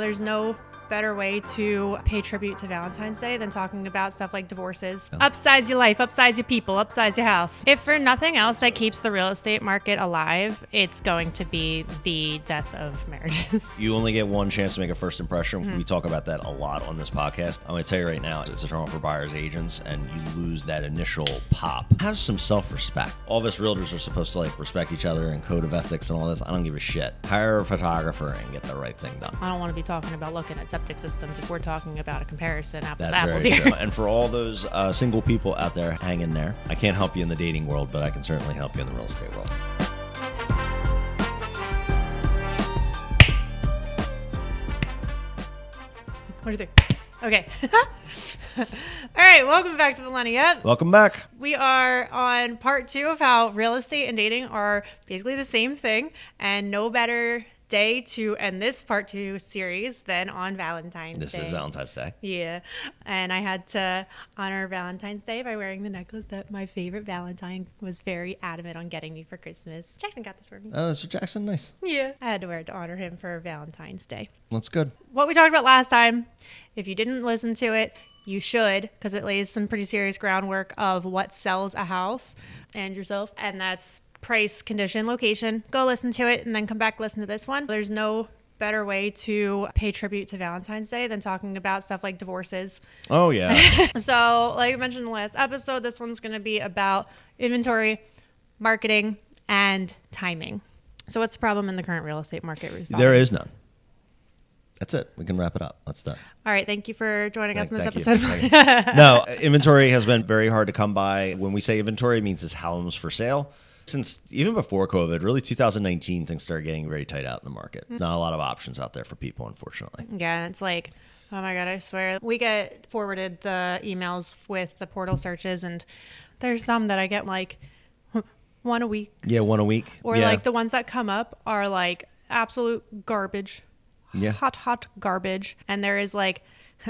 There's no better way to pay tribute to Valentine's Day than talking about stuff like divorces. Oh. Upsize your life, upsize your people, upsize your house. If for nothing else that keeps the real estate market alive, it's going to be the death of marriages. You only get one chance to make a first impression. Mm-hmm. We talk about that a lot on this podcast. I'm going to tell you right now, it's a turn for buyers agents, and you lose that initial pop. Have some self-respect. All of us realtors are supposed to respect each other and code of ethics and all this. I don't give a shit. Hire a photographer and get the right thing done. I don't want to be talking about looking at septic systems if we're talking about a comparison apples to That's apples very here. True. And for all those single people out there, hang in there. I can't help you in the dating world, but I can certainly help you in the real estate world. What do you think? Okay. All right, welcome back to Millennia. Welcome back. We are on part 2 of how real estate and dating are basically the same thing, and no better day to end this part 2 series than on Valentine's Day. This is Valentine's Day. Yeah, and I had to honor Valentine's Day by wearing the necklace that my favorite Valentine was very adamant on getting me for Christmas. Jackson got this for me. Oh, so Jackson, nice. Yeah, I had to wear it to honor him for Valentine's Day. That's good. What we talked about last time, if you didn't listen to it, you should, because it lays some pretty serious groundwork of what sells a house and yourself, and that's price, condition, location. Go listen to it and then come back listen to this one. There's no better way to pay tribute to Valentine's Day than talking about stuff like divorces. Oh, yeah. So, like I mentioned in the last episode, this one's going to be about inventory, marketing, and timing. So what's the problem in the current real estate market? There is none. That's it. We can wrap it up. That's done. All right. Thank you for joining us in this episode. No, inventory has been very hard to come by. When we say inventory, it means it's homes for sale. Since even before COVID, really 2019, things started getting very tight out in the market. Mm-hmm. Not a lot of options out there for people, unfortunately. Yeah, it's like, oh my God, I swear. We get forwarded the emails with the portal searches, and there's some that I get one a week. Yeah, one a week. Or the ones that come up are absolute garbage. Yeah. Hot garbage. And there is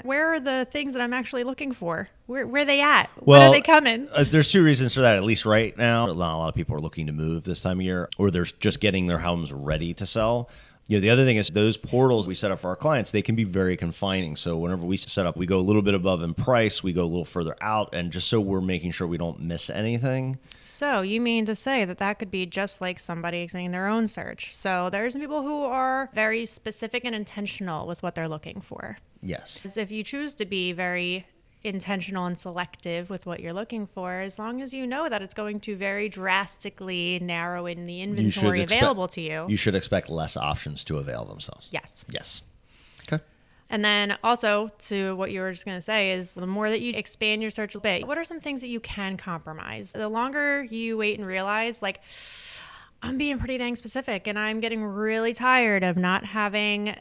where are the things that I'm actually looking for? Where are they at? When are they coming? There's 2 reasons for that, at least right now. Not a lot of people are looking to move this time of year, or they're just getting their homes ready to sell. The other thing is those portals we set up for our clients, they can be very confining. So whenever we set up, we go a little bit above in price, we go a little further out, and just so we're making sure we don't miss anything. So you mean to say that could be just like somebody doing their own search. So there's some people who are very specific and intentional with what they're looking for. Yes. If you choose to be very intentional and selective with what you're looking for, as long as you know that it's going to very drastically narrow in the inventory available to you. You should expect less options to avail themselves. Yes. Yes. Okay. And then also to what you were just going to say is the more that you expand your search a bit, what are some things that you can compromise? The longer you wait and realize, I'm being pretty dang specific, and I'm getting really tired of not having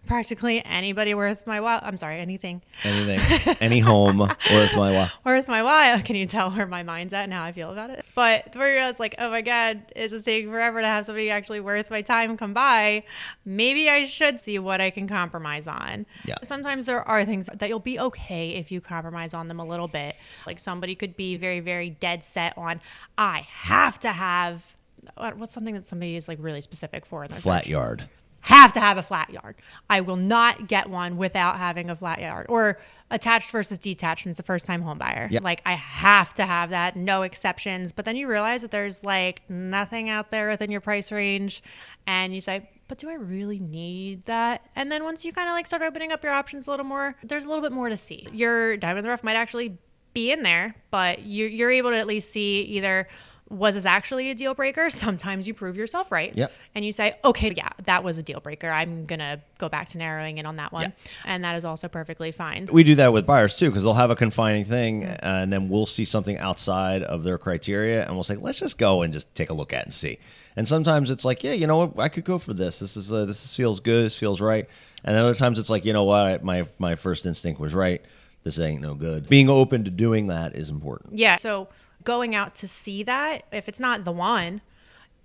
practically anybody worth my while. I'm sorry, anything. Any home worth my while. Worth my while. Can you tell where my mind's at and how I feel about it? But where I was oh my God, is this taking forever to have somebody actually worth my time come by? Maybe I should see what I can compromise on. Yeah. Sometimes there are things that you'll be okay if you compromise on them a little bit. Somebody could be very, very dead set on, I have to have... What's something that somebody is really specific for in their flat search? Yard. Have to have a flat yard. I will not get one without having a flat yard. Or attached versus detached, and it's a first-time home buyer. Yep. I have to have that, no exceptions. But then you realize that there's nothing out there within your price range, and you say, but do I really need that? And then once you kind of start opening up your options a little more, there's a little bit more to see. Your diamond in the rough might actually be in there, but you're able to at least see either, was this actually a deal breaker? Sometimes you prove yourself right. Yep. And you say, okay, yeah, that was a deal breaker. I'm going to go back to narrowing in on that one. Yep. And that is also perfectly fine. We do that with buyers too, because they'll have a confining thing, and then we'll see something outside of their criteria, and we'll say, let's just go and just take a look at it and see. And sometimes it's yeah, you know what, I could go for this. This feels good. This feels right. And then other times it's you know what, my first instinct was right. This ain't no good. Being open to doing that is important. Yeah. So going out to see that, if it's not the one,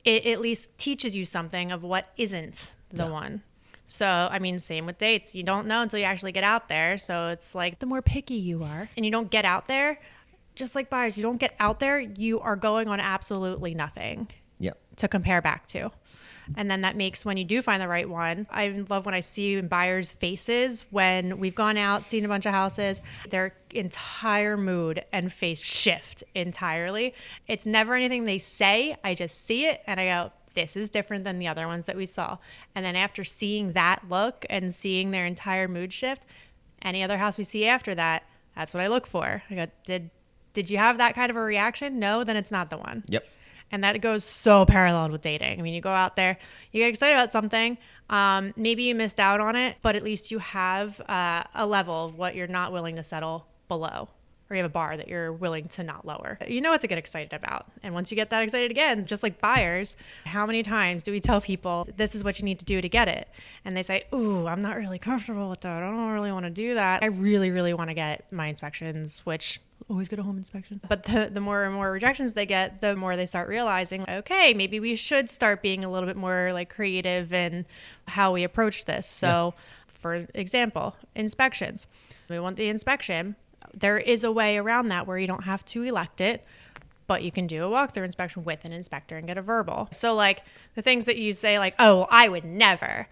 it at least teaches you something of what isn't the one. So, same with dates. You don't know until you actually get out there. So it's the more picky you are and you don't get out there, just like buyers, you don't get out there, you are going on absolutely nothing to compare back to. And then that makes when you do find the right one. I love when I see buyers' faces when we've gone out, seen a bunch of houses, their entire mood and face shift entirely. It's never anything they say. I just see it and I go, this is different than the other ones that we saw. And then after seeing that look and seeing their entire mood shift, any other house we see after that, that's what I look for. I go, did you have that kind of a reaction? No, then it's not the one. Yep. And that goes so paralleled with dating. I mean, you go out there, you get excited about something. Maybe you missed out on it, but at least you have a level of what you're not willing to settle below. Or you have a bar that you're willing to not lower. You know what to get excited about. And once you get that excited again, just like buyers, how many times do we tell people, this is what you need to do to get it? And they say, ooh, I'm not really comfortable with that. I don't really want to do that. I really, really want to get my inspections, which always get a home inspection. But the more and more rejections they get, the more they start realizing, okay, maybe we should start being a little bit more like creative in how we approach this. So for example, inspections. We want the inspection. There is a way around that where you don't have to elect it, but you can do a walkthrough inspection with an inspector and get a verbal. So like the things that you say like, oh, I would never,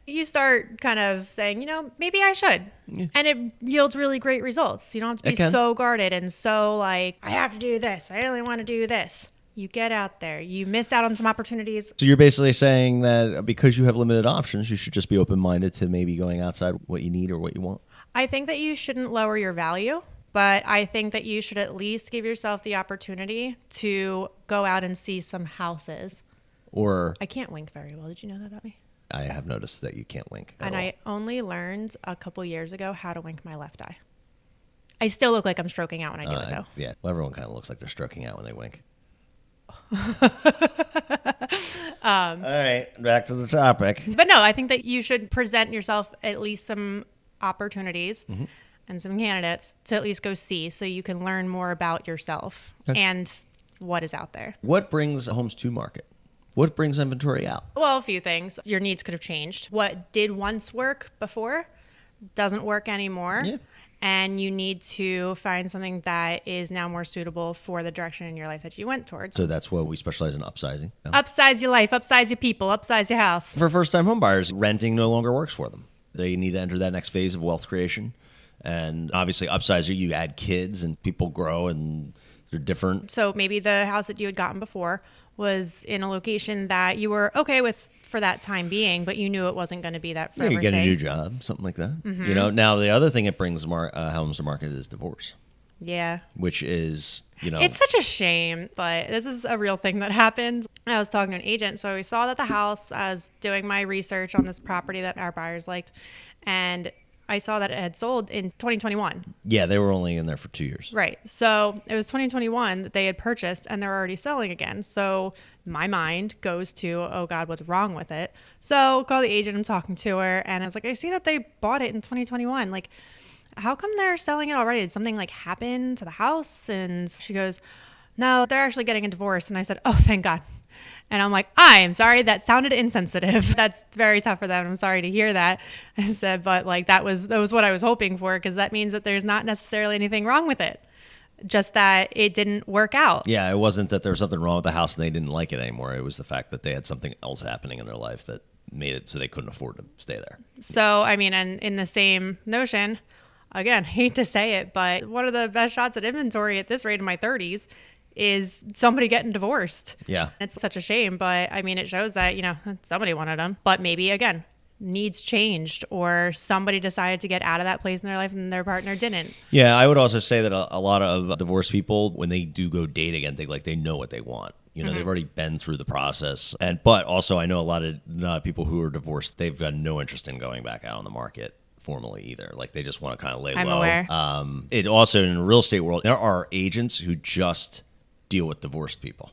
you start kind of saying, maybe I should. Yeah. And it yields really great results. You don't have to be so guarded and so like, I have to do this. I only want to do this. You get out there. You miss out on some opportunities. So you're basically saying that because you have limited options, you should just be open-minded to maybe going outside what you need or what you want? I think that you shouldn't lower your value, but I think that you should at least give yourself the opportunity to go out and see some houses. Or I can't wink very well. Did you know that about me? I have noticed that you can't wink at and all. I only learned a couple years ago how to wink my left eye. I still look like I'm stroking out when I do it, though. Yeah, well, everyone kind of looks like they're stroking out when they wink. All right, back to the topic. But no, I think that you should present yourself at least some opportunities and some candidates to at least go see so you can learn more about yourself and what is out there. What brings homes to market? What brings inventory out? Well, a few things. Your needs could have changed. What did once work before doesn't work anymore. Yeah. And you need to find something that is now more suitable for the direction in your life that you went towards. So that's what we specialize in, upsizing. No? Upsize your life, upsize your people, upsize your house. For first-time home buyers, renting no longer works for them. They need to enter that next phase of wealth creation. And obviously, upsizer, you add kids and people grow and they're different. So maybe the house that you had gotten before was in a location that you were okay with for that time being, but you knew it wasn't going to be that for everything. You get a new job, something like that. Mm-hmm. Now the other thing it brings homes to market is divorce. Yeah. Which is, It's such a shame, but this is a real thing that happened. I was talking to an agent, so we saw that the house, I was doing my research on this property that our buyers liked, and I saw that it had sold in 2021. Yeah, they were only in there for 2 years. Right. So it was 2021 that they had purchased and they're already selling again. So my mind goes to, oh God, what's wrong with it? So call the agent, I'm talking to her, and I was like, I see that they bought it in 2021. Like, how come they're selling it already? Did something like happen to the house? And she goes, no, they're actually getting a divorce. And I said, oh, thank God. And I'm like, I am sorry. That sounded insensitive. That's very tough for them. I'm sorry to hear that. I said, but like that was what I was hoping for, because that means that there's not necessarily anything wrong with it. Just that it didn't work out. Yeah, it wasn't that there was something wrong with the house and they didn't like it anymore. It was the fact that they had something else happening in their life that made it so they couldn't afford to stay there. So, I mean, and in the same notion, again, hate to say it, but one of the best shots at inventory at this rate in my 30s is somebody getting divorced. Yeah. It's such a shame, but I mean, it shows that, somebody wanted them, but maybe again, needs changed or somebody decided to get out of that place in their life and their partner didn't. Yeah. I would also say that a lot of divorced people, when they do go date again, they know what they want. They've already been through the process. But also I know a lot of people who are divorced, they've got no interest in going back out on the market formally either. Like they just want to kind of lay low. I'm aware. It also, in the real estate world, there are agents who just deal with divorced people.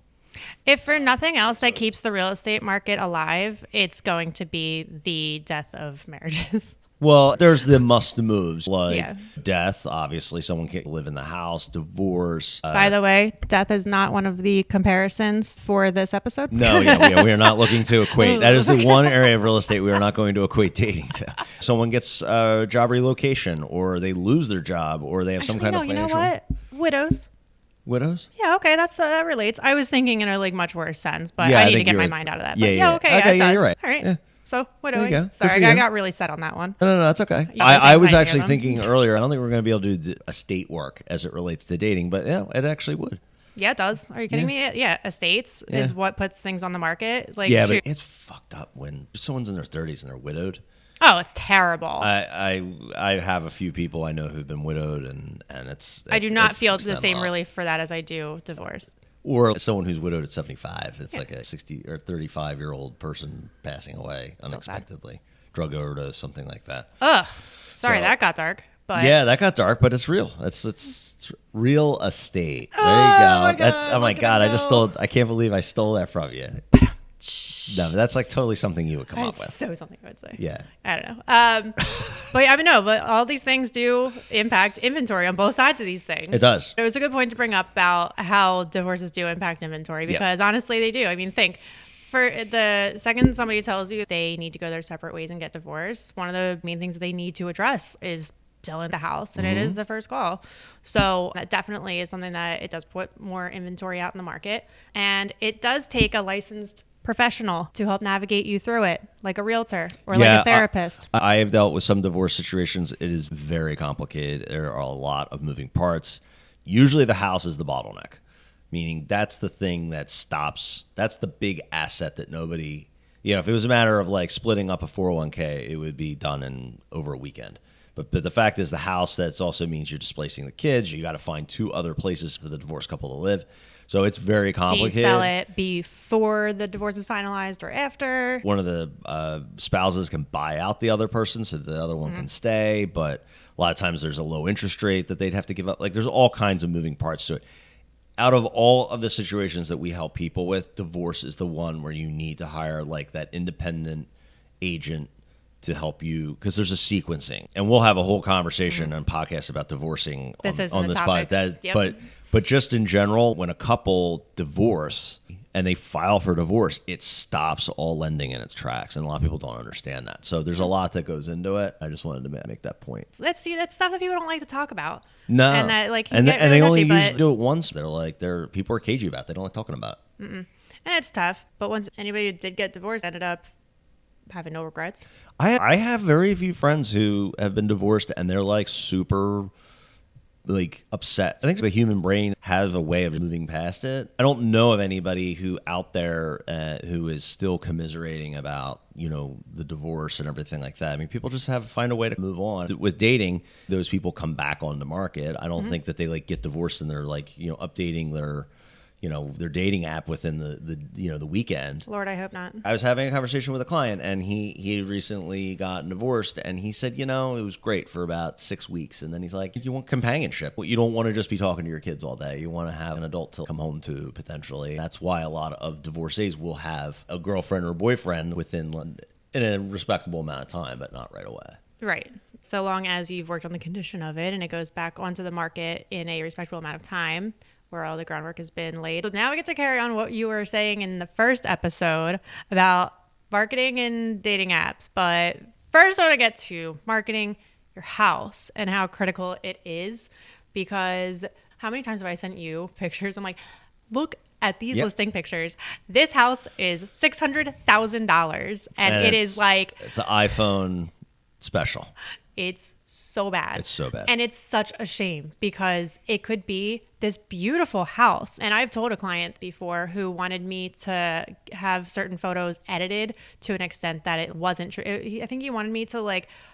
If for nothing else that keeps the real estate market alive, it's going to be the death of marriages. Well, there's the must-moves, like death. Obviously, someone can't live in the house. Divorce. By the way, death is not one of the comparisons for this episode. No, we are not looking to equate. That is the one area of real estate we are not going to equate dating to. Someone gets a job relocation, or they lose their job, or they have some kind of financial. You know what? Widows. widows? Yeah, okay, that relates. I was thinking in a like much worse sense, but Yeah, I I need to think get you're my right. mind out of that. Yeah, But yeah. okay, Okay, it yeah, does. you're right. All right. Yeah. So There you widowing. go. Good Sorry, for I you. got really set on that one. No, that's okay. Yeah, I other was things I actually hear them. thinking earlier, I don't think we're going to be able to do estate work as it relates to dating, but yeah, it actually would. Yeah, it does. Are you kidding me? Yeah, estates is what puts things on the market. Like, Yeah, shoot. but it's fucked up when someone's in their 30s and they're widowed. Oh, it's terrible. I have a few people I know who've been widowed, and I do not feel fucks the them same up. relief for that as I do divorce. Or someone who's widowed at 75. It's like a 60 or 35-year-old person passing away unexpectedly, drug overdose, something like that. Ugh. Sorry, So- that got dark. But Yeah, that got dark, but it's real. It's real estate. There you go. my God, Oh my look at God! it I can't believe I stole that from you. No, that's like totally something you would come up it's with. so something I would say. Yeah. I don't know. But I mean, no, but all these things do impact inventory on both sides of these things. It does. It was a good point to bring up about how divorces do impact inventory because honestly, they do. I mean, think for the second somebody tells you they need to go their separate ways and get divorced, one of the main things that they need to address is selling the house, and it is the first call. So that definitely is something that it does put more inventory out in the market, and it does take a licensed professional to help navigate you through it, like a realtor or like a therapist. I have dealt with some divorce situations. It is very complicated. There are a lot of moving parts. Usually the house is the bottleneck, meaning that's the thing that stops. That's the big asset that nobody, if it was a matter of like splitting up a 401k, it would be done in over a weekend. But the fact is the house, that also means you're displacing the kids. You got to find two other places for the divorced couple to live. So it's very complicated. Do you sell it before the divorce is finalized or after? One of the spouses can buy out the other person so the other one can stay. But a lot of times there's a low interest rate that they'd have to give up. Like there's all kinds of moving parts to it. Out of all of the situations that we help people with, divorce is the one where you need to hire like that independent agent to help you, because there's a sequencing, and we'll have a whole conversation on podcast about divorcing This is on the this topics. podcast. Yep. But just in general, when a couple divorce and they file for divorce, it stops all lending in its tracks, and a lot of people don't understand that. So there's a lot that goes into it. I just wanted to make that point. That's stuff that people don't like to talk about. No, and that like and get they really only touchy, usually but- do it once. People are cagey about it. They don't like talking about it. and it's tough. But once anybody who did get divorced ended up having no regrets. I have very few friends who have been divorced and they're like super like upset. I think the human brain has a way of moving past it. I don't know of anybody who out there who is still commiserating about, the divorce and everything like that. I mean, people just find a way to move on. With dating, those people come back on the market. I don't think that they like get divorced and they're like, updating their dating app within the weekend. Lord, I hope not. I was having a conversation with a client, and he recently got divorced, and he said, it was great for about 6 weeks, and then he's like, you want companionship. You don't want to just be talking to your kids all day. You want to have an adult to come home to, potentially. That's why a lot of divorcees will have a girlfriend or boyfriend in a respectable amount of time, but not right away. Right. So long as you've worked on the condition of it and it goes back onto the market in a respectable amount of time, where all the groundwork has been laid. So now we get to carry on what you were saying in the first episode about marketing and dating apps. But first I want to get to marketing your house and how critical it is, because how many times have I sent you pictures? I'm like, look at these listing pictures. This house is $600,000 and it is like... It's an iPhone special. It's so bad. It's so bad. And it's such a shame because it could be this beautiful house. And I've told a client before who wanted me to have certain photos edited to an extent that it wasn't true. I think he wanted me to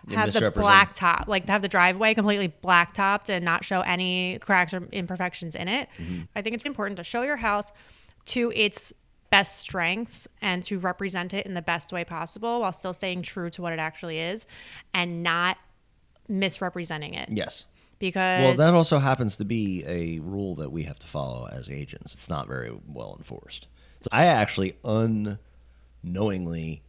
have the black top, to have the driveway completely black topped and not show any cracks or imperfections in it. Mm-hmm. I think it's important to show your house to its best strengths and to represent it in the best way possible while still staying true to what it actually is and not misrepresenting it. Yes. Because that also happens to be a rule that we have to follow as agents. It's not very well enforced. So I actually unknowingly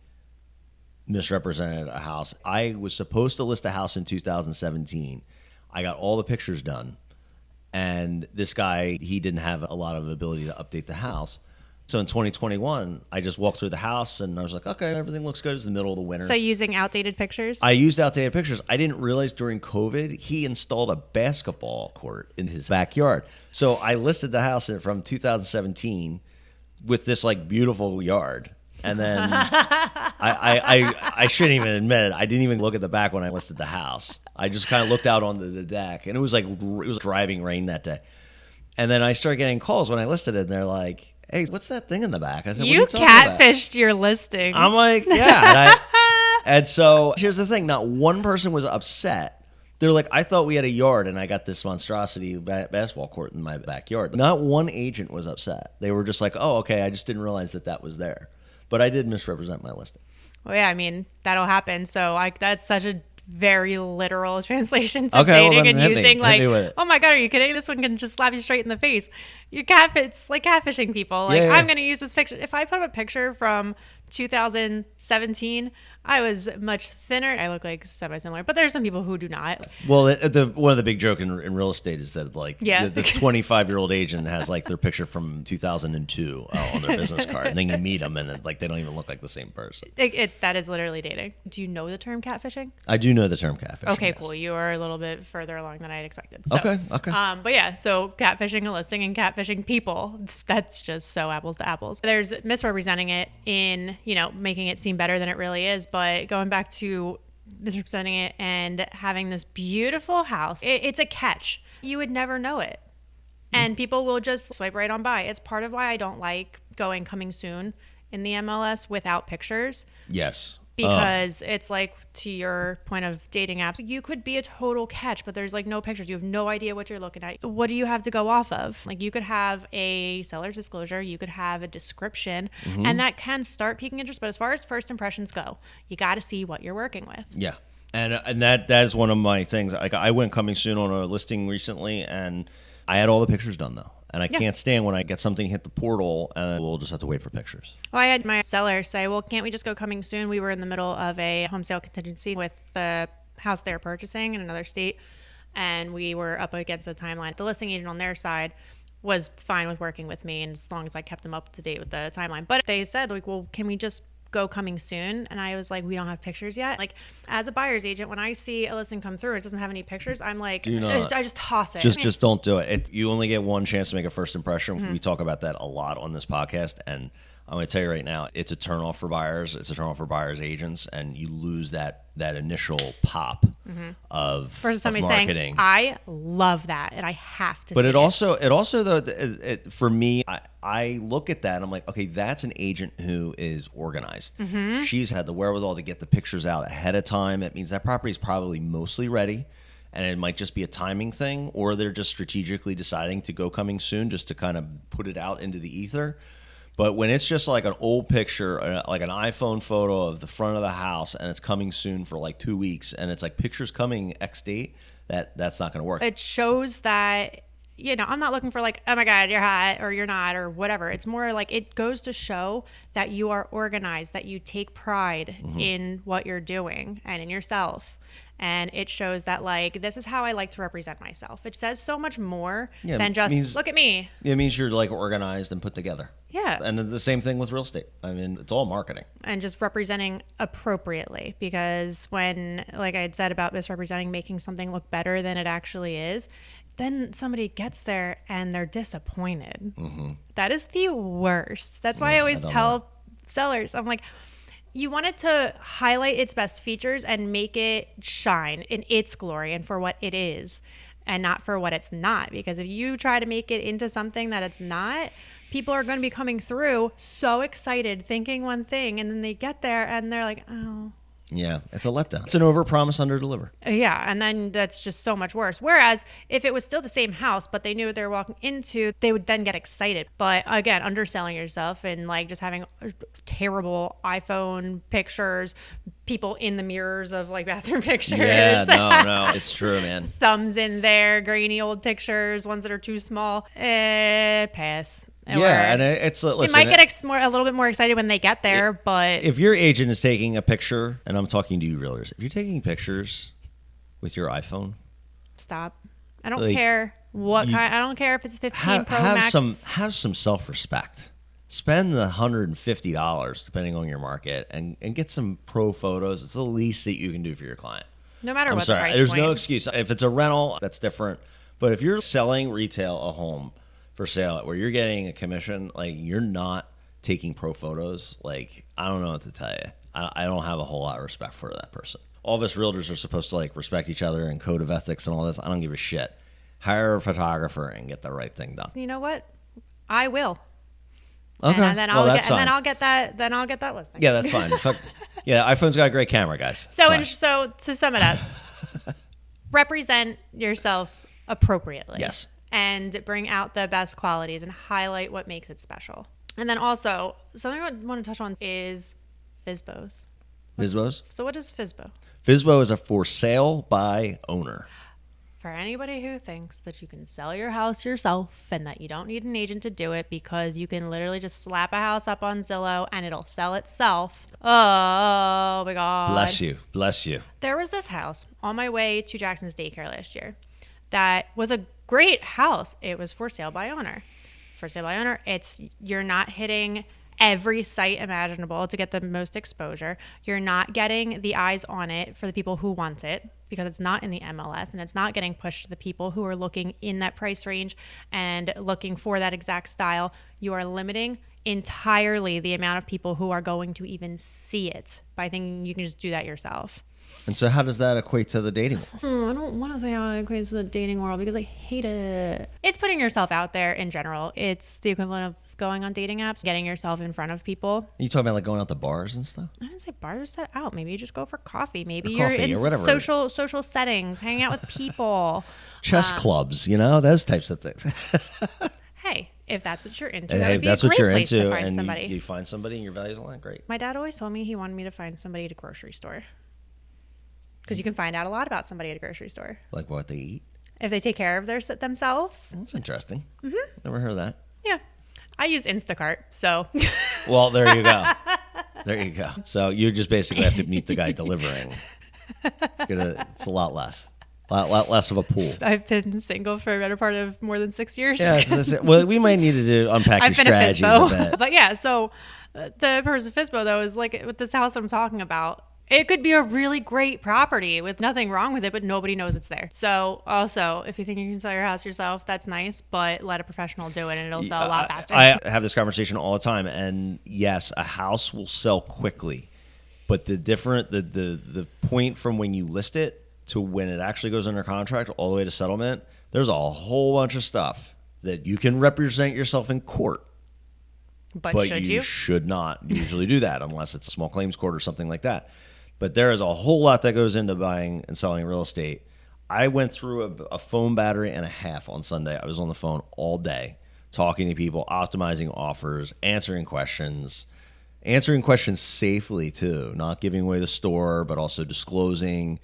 misrepresented a house. I was supposed to list a house in 2017. I got all the pictures done. And this guy, he didn't have a lot of ability to update the house. So in 2021, I just walked through the house and I was like, okay, everything looks good. It's the middle of the winter. So using outdated pictures? I used outdated pictures. I didn't realize during COVID, he installed a basketball court in his backyard. So I listed the house from 2017 with this like beautiful yard. And then I shouldn't even admit it. I didn't even look at the back when I listed the house. I just kind of looked out onto the deck, and it was driving rain that day. And then I started getting calls when I listed it, and they're like, "Hey, what's that thing in the back?" I said, "What are you talking about?" Catfished your listing. I'm like, "Yeah." And so here's the thing: not one person was upset. They're like, "I thought we had a yard, and I got this monstrosity basketball court in my backyard." Not one agent was upset. They were just like, "Oh, okay. I just didn't realize that was there." But I did misrepresent my listing. Well, yeah, I mean, that'll happen. So that's such a very literal translation to dating and using oh my God, are you kidding? This one can just slap you straight in the face. It's like catfishing people. Like, I'm going to use this picture. If I put up a picture from 2017, I was much thinner. I look like semi-similar, but there's some people who do not. Well, one of the big joke in real estate is that the 25-year-old agent has like their picture from 2002 on their business card, and then you meet them and they don't even look like the same person. That is literally dating. Do you know the term catfishing? I do know the term catfishing. Okay, yes. Cool. You are a little bit further along than I had expected. So, okay. But yeah, so catfishing a listing and catfishing people, that's just so apples to apples. There's misrepresenting it in, making it seem better than it really is. But going back to misrepresenting it and having this beautiful house, it's a catch. You would never know it. And people will just swipe right on by. It's part of why I don't like going coming soon in the MLS without pictures. Yes. Because it's like, to your point of dating apps, you could be a total catch, but there's like no pictures. You have no idea what you're looking at. What do you have to go off of? Like, you could have a seller's disclosure, you could have a description, and that can start piquing interest. But as far as first impressions go, you got to see what you're working with. Yeah. And that is one of my things. Like, I went coming soon on a listing recently, and I had all the pictures done though. And I can't stand when I get something hit the portal and we'll just have to wait for pictures. Well, I had my seller say, well, can't we just go coming soon? We were in the middle of a home sale contingency with the house they're purchasing in another state, and we were up against a timeline. The listing agent on their side was fine with working with me, and as long as I kept them up to date with the timeline. But they said, like, well, can we just go coming soon? And I was like, we don't have pictures yet. Like, as a buyer's agent, when I see a listing come through and it doesn't have any pictures, I'm like, I just toss it. Just don't do it. You only get one chance to make a first impression. We talk about that a lot on this podcast, and I'm going to tell you right now, it's a turnoff for buyers. It's a turnoff for buyers agents, and you lose that initial pop of versus somebody marketing. Saying, I love that, and I have to. But it also though, for me, I look at that and I'm like, okay, that's an agent who is organized. She's had the wherewithal to get the pictures out ahead of time. It means that property is probably mostly ready. And it might just be a timing thing, or they're just strategically deciding to go coming soon just to kind of put it out into the ether. But when it's just like an old picture, like an iPhone photo of the front of the house, and it's coming soon for like 2 weeks, and it's like pictures coming X date, that's not going to work. It shows that, I'm not looking for like, oh my God, you're hot or you're not or whatever. It's more like it goes to show that you are organized, that you take pride in what you're doing and in yourself. And it shows that, like, this is how I like to represent myself. It says so much more than just, look at me. It means you're, like, organized and put together. Yeah. And the same thing with real estate. I mean, it's all marketing. And just representing appropriately. Because when, like I had said about misrepresenting, making something look better than it actually is, then somebody gets there and they're disappointed. That is the worst. That's why I always tell sellers, I'm like, you want it to highlight its best features and make it shine in its glory and for what it is and not for what it's not. Because if you try to make it into something that it's not, people are going to be coming through so excited thinking one thing, and then they get there and they're like, oh. Yeah, it's a letdown. It's an overpromise, underdeliver. Yeah, and then that's just so much worse. Whereas if it was still the same house, but they knew what they were walking into, they would then get excited. But again, underselling yourself and like just having terrible iPhone pictures, people in the mirrors of like bathroom pictures. Yeah, no, it's true, man. Thumbs in there, grainy old pictures, ones that are too small. Pass. Yeah, and it's listen, you might get a little bit more excited when they get there, but if your agent is taking a picture, and I'm talking to you realtors, if you're taking pictures with your iPhone, stop. I don't care what kind. I don't care if it's 15 Pro Max. Have some self-respect. spend the $150 depending on your market and get some pro photos. It's the least that you can do for your client. No matter I'm what sorry, the price there's point. no excuse. If it's a rental, that's different. But if you're selling retail a home for sale where you're getting a commission, like you're not taking pro photos, like I don't know what to tell you. I don't have a whole lot of respect for that person. All of us realtors are supposed to like respect each other and code of ethics and all this. I don't give a shit. Hire a photographer and get the right thing done. You know what? I will. Okay. And then I'll get that listing. Yeah, that's fine. Yeah, iPhone's got a great camera, guys. So to sum it up, represent yourself appropriately. Yes. And bring out the best qualities and highlight what makes it special. And then also, something I want to touch on is FSBOs. FSBOs? So what is FSBO? FSBO is a for sale by owner. For anybody who thinks that you can sell your house yourself and that you don't need an agent to do it because you can literally just slap a house up on Zillow and it'll sell itself. Oh my God. Bless you. Bless you. There was this house on my way to Jackson's daycare last year that was a great house. It was for sale by owner. For sale by owner, you're not hitting every site imaginable to get the most exposure. You're not getting the eyes on it for the people who want it because it's not in the MLS and it's not getting pushed to the people who are looking in that price range and looking for that exact style. You are limiting entirely the amount of people who are going to even see it by thinking you can just do that yourself. And so how does that equate to the dating world? I don't want to say how it equates to the dating world because I hate it. It's putting yourself out there in general. It's the equivalent of going on dating apps, getting yourself in front of people. You talking about like going out to bars and stuff? I didn't say bars are set out. Maybe you just go for coffee. Maybe Or you're coffee in or whatever. social settings, hanging out with people. Chess clubs, those types of things. Hey, if that's what you're into, And that hey, would if be that's a what great you're place into to find and somebody. you find somebody and your values align, great. My dad always told me he wanted me to find somebody at a grocery store because you can find out a lot about somebody at a grocery store. Like what they eat? If they take care of themselves. That's interesting. Mm-hmm. Never heard of that. Yeah. I use Instacart, so. Well, there you go. There you go. So you just basically have to meet the guy delivering. It's a lot less. A lot less of a pool. I've been single for a better part of more than 6 years. Yeah, well, we might need to unpack your strategies a bit. But yeah, so the purpose of FSBO, though, is like with this house I'm talking about, it could be a really great property with nothing wrong with it, but nobody knows it's there. So also, if you think you can sell your house yourself, that's nice, but let a professional do it and it'll sell a lot faster. I have this conversation all the time, and yes, a house will sell quickly, but the point from when you list it to when it actually goes under contract all the way to settlement, there's a whole bunch of stuff that you can represent yourself in court. But should you? Should not usually do that unless it's a small claims court or something like that. But there is a whole lot that goes into buying and selling real estate. I went through a phone battery and a half on Sunday. I was on the phone all day talking to people, optimizing offers, answering questions safely too, not giving away the store, but also disclosing,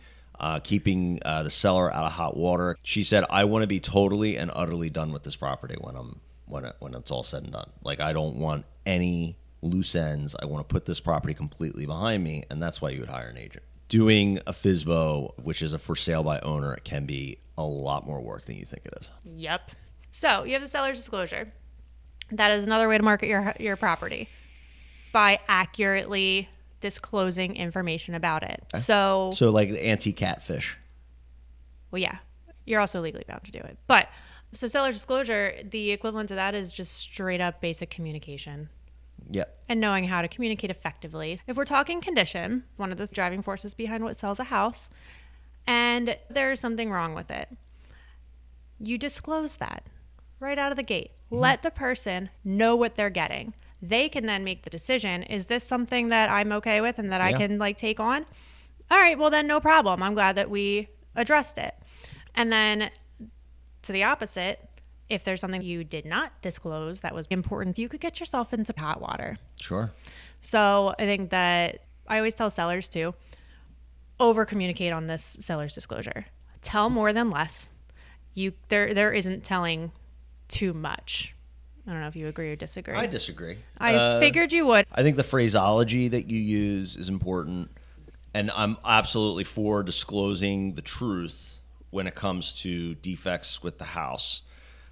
keeping the seller out of hot water. She said, I want to be totally and utterly done with this property when it's all said and done. Like, I don't want any loose ends. I want to put this property completely behind me, and that's why you would hire an agent. Doing a FSBO, which is a for sale by owner, can be a lot more work than you think it is. Yep. So you have the seller's disclosure. That is another way to market your property by accurately disclosing information about it. Okay. So like the anti-catfish. Well, yeah, you're also legally bound to do it. But so seller's disclosure, the equivalent to that is just straight up basic communication. Yep. And knowing how to communicate effectively. If we're talking condition, one of the driving forces behind what sells a house, and there's something wrong with it, you disclose that right out of the gate. Mm-hmm. Let the person know what they're getting. They can then make the decision, is this something that I'm okay with and that I can take on? All right, well then no problem. I'm glad that we addressed it. And then to the opposite, if there's something you did not disclose that was important, you could get yourself into hot water. Sure. So I think that I always tell sellers to over communicate on this seller's disclosure. Tell more than less. There isn't telling too much. I don't know if you agree or disagree. I disagree. I figured you would. I think the phraseology that you use is important, and I'm absolutely for disclosing the truth when it comes to defects with the house.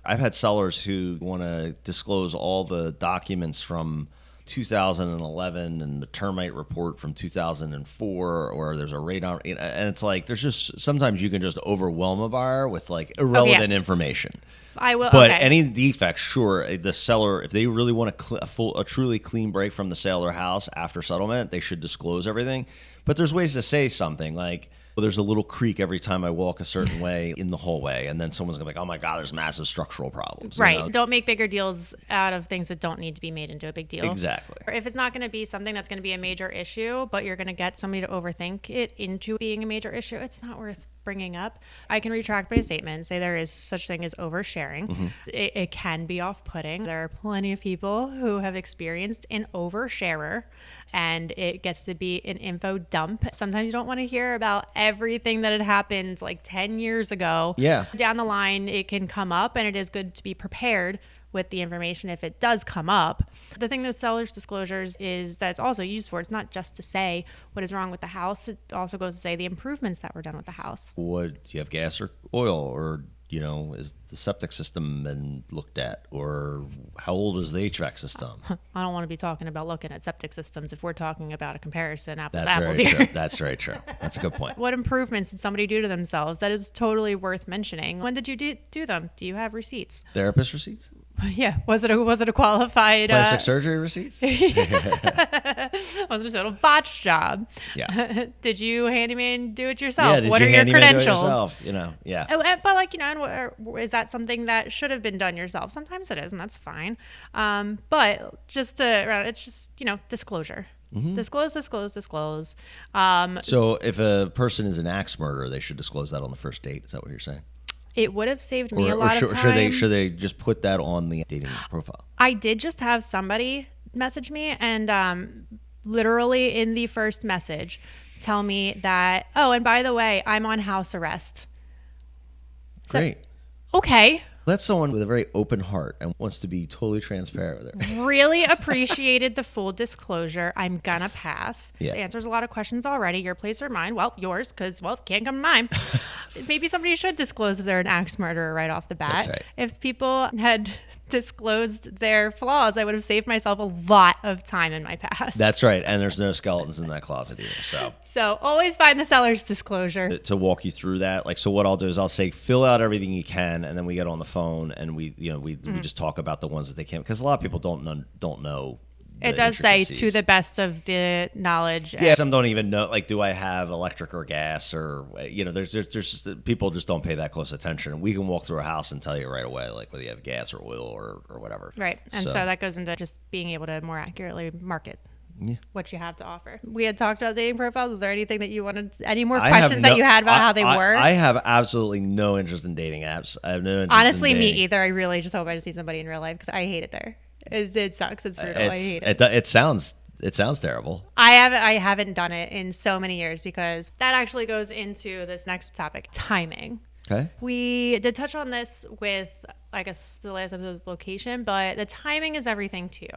I've had sellers who want to disclose all the documents from 2011 and the termite report from 2004, or there's a radar, and it's like there's just sometimes you can just overwhelm a buyer with like irrelevant information. I will. But okay. any defects, sure, the seller, if they really want a truly clean break from the sale of their house after settlement, they should disclose everything. But there's ways to say something like, well, there's a little creak every time I walk a certain way in the hallway, and then someone's gonna be like, oh my God, there's massive structural problems. Right. You know? Don't make bigger deals out of things that don't need to be made into a big deal. Exactly. Or if it's not going to be something that's going to be a major issue, but you're going to get somebody to overthink it into being a major issue, it's not worth bringing up. I can retract my statement and say there is such thing as oversharing. Mm-hmm. It can be off-putting. There are plenty of people who have experienced an oversharer, and it gets to be an info dump. Sometimes you don't want to hear about everything that had happened like 10 years ago. Yeah. Down the line, it can come up, and it is good to be prepared with the information if it does come up. The thing that sellers disclosures is that it's also used for, it's not just to say what is wrong with the house. It also goes to say the improvements that were done with the house. What, do you have gas or oil, or is the septic system been looked at, or how old is the HVAC system? I don't want to be talking about looking at septic systems if we're talking about a comparison, apples to That's apples very here. true. That's very true. That's a good point. What improvements did somebody do to themselves? That is totally worth mentioning. When did you do them? Do you have receipts? Therapist receipts? Yeah. Was it a qualified Plastic surgery receipts? Was it a total botch job? Yeah. Did you handyman do it yourself? Yeah, did what you are your handyman do it credentials? yourself? Yeah. But like, is that something that should have been done yourself? Sometimes it is, and that's fine. But it's just, disclosure. Mm-hmm. Disclose. So if a person is an axe murderer, they should disclose that on the first date. Is that what you're saying? It would have saved me a lot of time. Should they just put that on the dating profile? I did just have somebody message me and literally in the first message tell me that, oh, and by the way, I'm on house arrest. Great. Okay. That's someone with a very open heart and wants to be totally transparent with it. Really appreciated the full disclosure. I'm gonna pass. Yeah. It answers a lot of questions already. Your place or mine? Well, yours, because, can't come to mine. Maybe somebody should disclose if they're an axe murderer right off the bat. That's right. If people had disclosed their flaws, I would have saved myself a lot of time in my past. That's right. And there's no skeletons in that closet either. So always find the seller's disclosure. To walk you through that, so what I'll do is I'll say, fill out everything you can, and then we get on the phone and we just talk about the ones that they can't, because a lot of people don't know. It does say to the best of the knowledge. Yeah, some don't even know. Like, do I have electric or gas, or there's just, people just don't pay that close attention. We can walk through a house and tell you right away, like whether you have gas or oil or whatever. Right, and so that goes into just being able to more accurately market. Yeah. What you have to offer. We had talked about dating profiles. Was there anything that you wanted? Any more questions that you had about how they work? I have absolutely no interest in dating apps. I have no interest. Honestly, me either. I really just hope I just see somebody in real life because I hate it there. It sucks. It's brutal. I hate it. It sounds terrible. I haven't done it in so many years because that actually goes into this next topic: timing. Okay. We did touch on this with, I guess, the last episode of location, but the timing is everything too.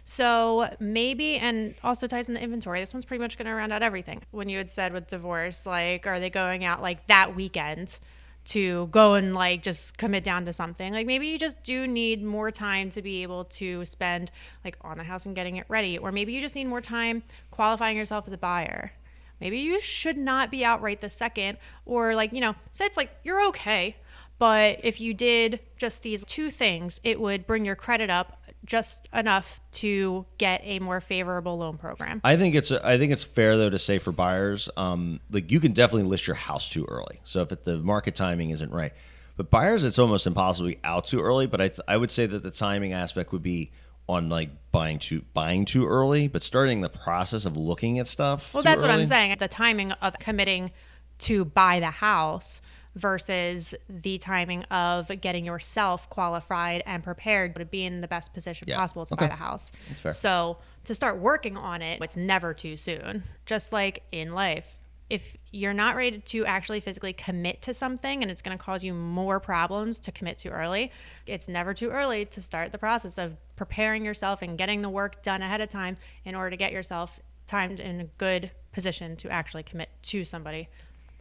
So maybe, and also ties into inventory. This one's pretty much going to round out everything. When you had said with divorce, like, are they going out like that weekend to go and like just commit down to something? Like maybe you just do need more time to be able to spend like on the house and getting it ready. Or maybe you just need more time qualifying yourself as a buyer. Maybe you should not be out right the second, or like, say it's like you're okay, but if you did just these two things, it would bring your credit up just enough to get a more favorable loan program. I think it's fair though to say for buyers, like you can definitely list your house too early. So if the market timing isn't right, but buyers, it's almost impossible to be out too early. But I would say that the timing aspect would be on like buying too early, but starting the process of looking at stuff. Well, that's what I'm saying. The timing of committing to buy the house versus the timing of getting yourself qualified and prepared to be in the best position possible to buy the house. That's fair. So to start working on it, it's never too soon. Just like in life. If you're not ready to actually physically commit to something and it's going to cause you more problems to commit too early, it's never too early to start the process of preparing yourself and getting the work done ahead of time in order to get yourself timed in a good position to actually commit to somebody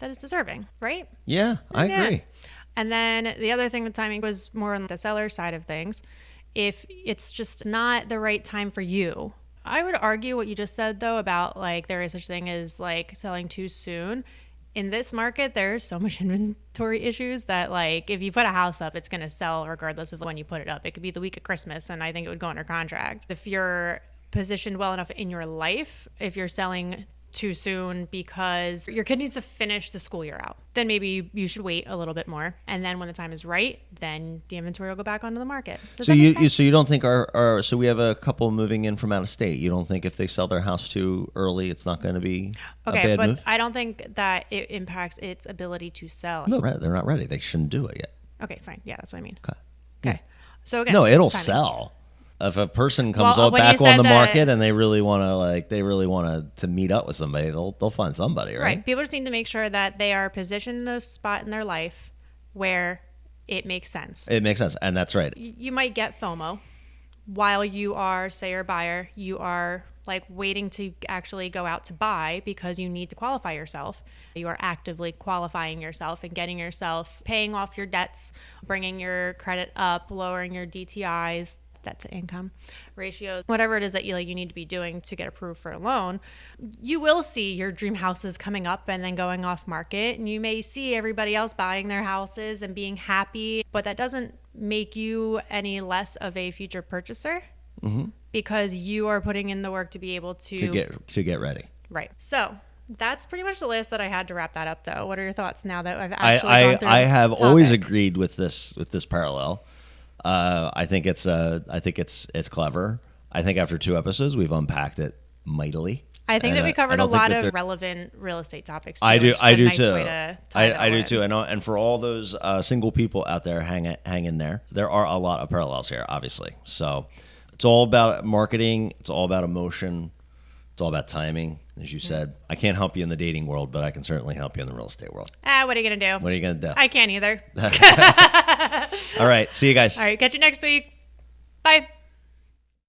that is deserving, right? Yeah, I agree. And then the other thing with timing was more on the seller side of things. If it's just not the right time for you, I would argue what you just said though about like there is such thing as like selling too soon. In this market, there's so much inventory issues that like if you put a house up, it's going to sell regardless of when you put it up. It could be the week of Christmas and I think it would go under contract. If you're positioned well enough in your life, if you're selling too soon because your kid needs to finish the school year out, then maybe you should wait a little bit more. And then when the time is right, then the inventory will go back onto the market. Does So that make sense? so you don't think so we have a couple moving in from out of state. You don't think if they sell their house too early, it's not going to be a bad but move? I don't think that it impacts its ability to sell. No, they're not ready. They shouldn't do it yet. Okay, fine. Yeah, that's what I mean. Okay. Okay. So again, No, it'll timing. sell. If a person comes Well, when back you on said the that- market and they really want to meet up with somebody, they'll find somebody, right? Right. People just need to make sure that they are positioned in a spot in their life where it makes sense. It makes sense, and that's right. You might get FOMO while you are, say, you're a buyer, you are like waiting to actually go out to buy because you need to qualify yourself. You are actively qualifying yourself and getting yourself, paying off your debts, bringing your credit up, lowering your DTIs, debt to income ratios, whatever it is that you need to be doing to get approved for a loan. You will see your dream houses coming up and then going off market, and you may see everybody else buying their houses and being happy, but that doesn't make you any less of a future purchaser because you are putting in the work to be able to get ready. Right. So that's pretty much the list that I had to wrap that up, though. What are your thoughts now that I've actually gone through I this have topic? always agreed with this parallel. I think it's clever. I think after 2 episodes, we've unpacked it mightily. I think And that we covered a don't think lot that of there- relevant real estate topics. Too, I do. which is I a do nice too. way to tie that I do in. too. And for all those single people out there, hang in there. There are a lot of parallels here, obviously. So it's all about marketing. It's all about emotion. It's all about timing, as you said. I can't help you in the dating world, but I can certainly help you in the real estate world. What are you going to do? What are you going to do? I can't either. All right. See you guys. All right. Catch you next week. Bye.